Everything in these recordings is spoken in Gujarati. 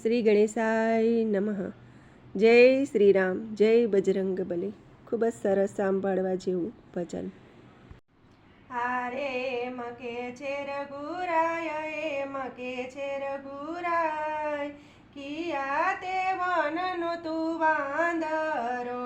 શ્રી ગણેશાય નમઃ. જય શ્રી રામ, જય બજરંગ બલી. ખૂબ જ સરસ સાંભળવા જેવું ભજન. હારે મકે છે રઘુરાય, મકે છે રઘુરાય, કિયા તે વનનો તું વાંદરો.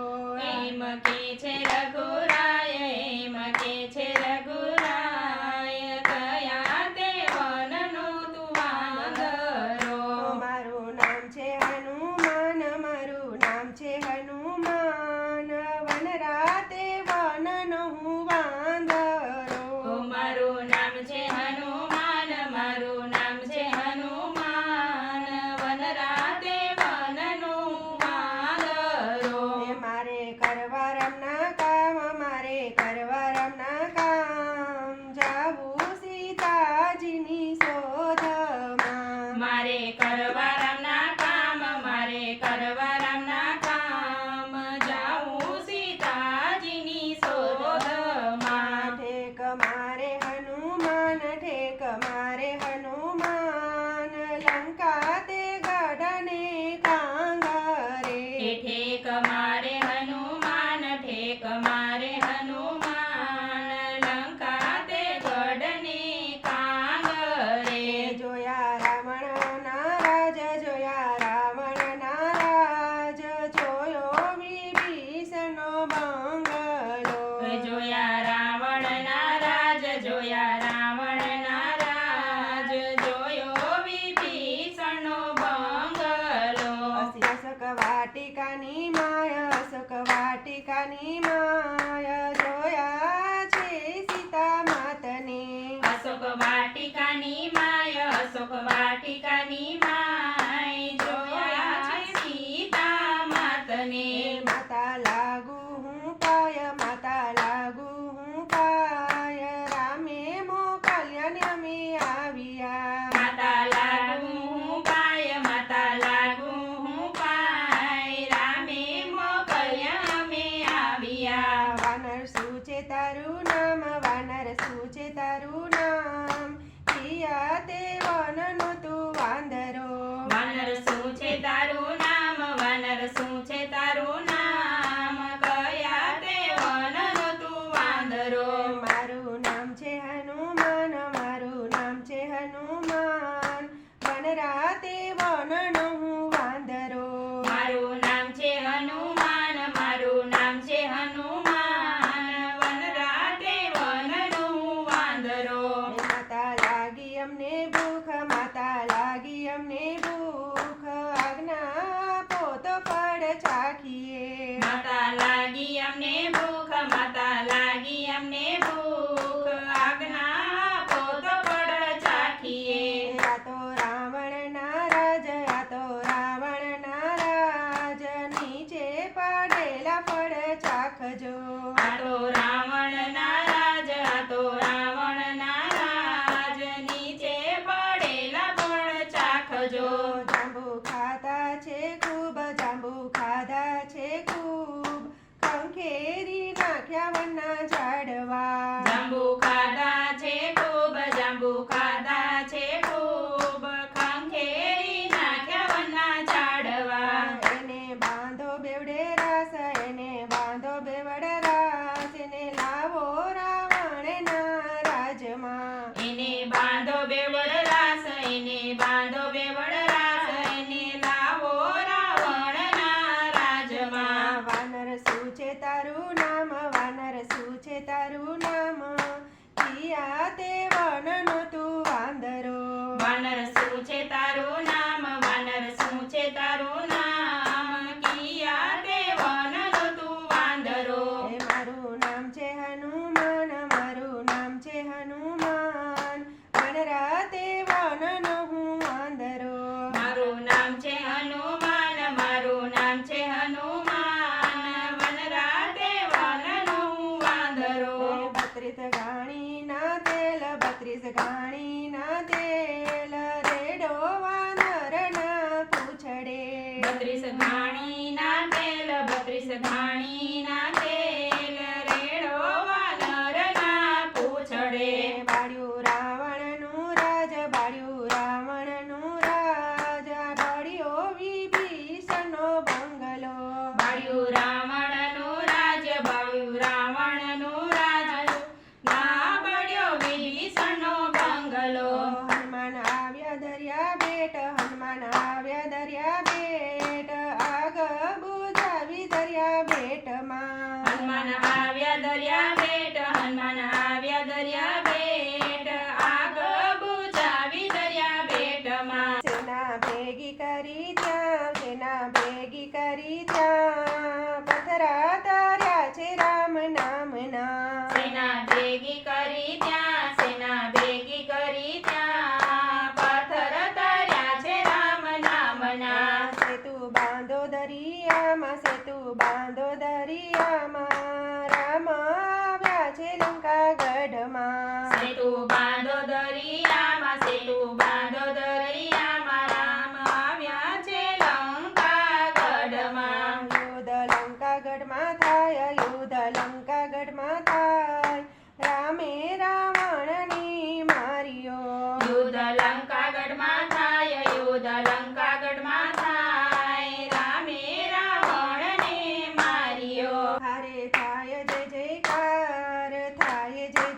મકે છે રઘુરાય, મકે છે રઘુરાય, કયા તે વનનો તું વાંદરો. મારું નામ છે હનુમાન, મારું નામ છે હનુમાન, વન રાતે વનનો હું વાંદરો. મારું નામ છે હનુમાન, મારું નામ છે હનુમાન, વન રાતે વનનો વાંદરો. મારે કરવા રામના કામ, મારે કરવા રામના કામ, જાવું સીતાજીની શોધમાં. મારે કરવા રામના કામ, મારે કરવા રામના કામ, જાઉં સીતાજીની શોધમાં. ઠેક મારે હનુમાન, ઠેક મારે હનુમાન, લંકા તે ગઢને કાંગારે. ઠેક મારે હનુમાન, ઠેક મારે હનુમાન, લંકા તે ગઢને કાંગરે. જોયા રાવણના રાજ, જોયા રાવણના રાજ, જોયો વિભીષણનો બંગલો. જોયા રાવણના રાજ, જોયા રાવણના રાજ, જોયો વિભીષણનો બંગલો. અશોક વાટિકાની માય, અશોક વાટિકાની માય, જોયા છે સીતા માતને. અશોક વાટિકાની માય, અશોક વાટિકાની માય, જોયા છે સીતા માતને. માતા લાગુ હું પાય, માતા લાગુ હું પાય, રામે મોકલ્યા ને અમે આવ્યા. માતા લાગુ હું પાય, માતા લાગુ હું પાય, રામે મોકલ્યા અમે આવ્યા. વાનર શું છે તારું નામ, વાનર શું છે તારું નામ, કિયા તે વનનો તું વાંદરો. વાનર શું છે તારું નામ, વાનર શું છે તારું નામ, કયા તે વનનો તું વાંદરો. મારું નામ છે હનુમાન, મારું નામ છે હનુમાન, વન રાતે વનનો હું વાંદરો. મારું નામ છે હનુમાન, મારું નામ છે હનુમાન, વન રાતે વનનો હું વાંદરો. માતા લાગી અમને ભૂખ, માતા લાગી અમને ભૂખ, આજ્ઞા પોત ફળ ચાખીએ. માતા લાગી અમને ભૂખ, માતા લાગી અમને ભૂખ, આજ્ઞા આપો તો ફળ ચાખીએ. આ તો રાવણના રાજ, આ તો રાવણના રાજ, નીચે પડેલા ફળ ચાખજો. આ તો રાવણના રાજ, આ તો રાવણના રાજ, નીચે પડેલા ફળ ચાખજો. જાંબુ ખાધા છે ખૂબ, જાંબુ ખાધા છે ખૂબ, ખંખેરી નાખ્યા વનના ઝાડવા. જાંબુ ખાધા છે ખૂબ, જાંબુ ખાધા છે ખૂબ, ખંખેરી નાખ્યા વનના ઝાડવા. એને બાંધો બેવડે રાસ, એને બાંધો બેવડ રાસ, એને લાવો રાવણના રાજમાં. એને બાંધો બેવડ રાસ, એને બાંધો બેવડ રાસ, એને લાવો રાવણના રાજમાં. વાનર શું છે તારું નામ, વાનર શું છે તારું નામ, કિયા તે વનનો તું વાંદરો. વાનર શું છે તારું નામ, વાનર શું છે તારું નામ, કિયા તે વનનો તું વાંદરો. મારું નામ છે હનુમાન, મારું નામ છે હનુમાન, વન રાતે વનનો હું વાંદરો. મારું નામ છે હનુમાન, મારું નામ છે હનુમાન, વન રાતે વનનો હું વાંદરો. 32 ઘાણીના તેલ, 32 ઘાણીના તેલ, રેડો વાનરના પૂછડે. 32 ઘાણીના તેલ, 32 ઘાણીના તેલ, રેડો વાનરના પૂછડે. બાળ્યું રાવણનું રાજ, બાળ્યું રાવણનું રાજ, બળ્યો દરિયા બેટ આગ બુજાવી દરિયા બેટમાં સેના ભેગી કરી ત્યાં પથરા તાર્યા છે રામ નામના સેના ભેગી કરી ત્યાં પથ્થર તર્યા છે રામ નામના સેતુ બાંધો દરિયામાં રામ આવ્યા છે લંકા ગઢમાં સેતુ બાંધો દરિયામાં રામ આવ્યા છે લંકા ગઢમાં યુદ્ધ લંકાગઢમાં થાય રામે રાવણને માર્યો યુદ્ધ લંકાગઢમાં થાય રામે રાવણને માર્યો હારે થાય જય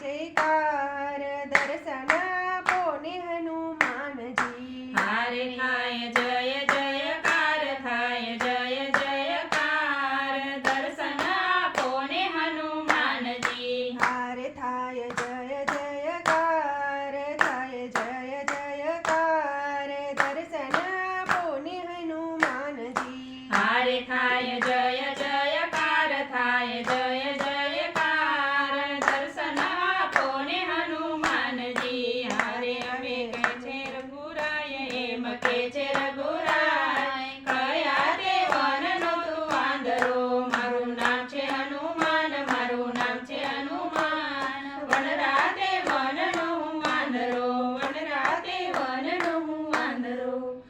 જયકાર દર્શન આપોને હનુમાનજી હારે થાય જય જયકાર દર્શન આપો ને હનુમાનજી હારે થાય જય જયકાર દર્શન આપોને હનુમાનજી હારે થાય જય જયકાર દર્શન આપો ને હનુમાનજી હારે અમે કહે છે રઘુરાય એમ કે છે રઘુરાય કયા તે વનનો તું વાંદરો મારું નામ છે હનુમાન વનરાતે વનનો હું વાંદરો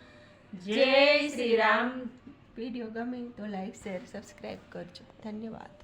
જય શ્રી રામ વિડીયો ગમે તો લાઈક શેર સબસ્ક્રાઈબ કરજો ધન્યવાદ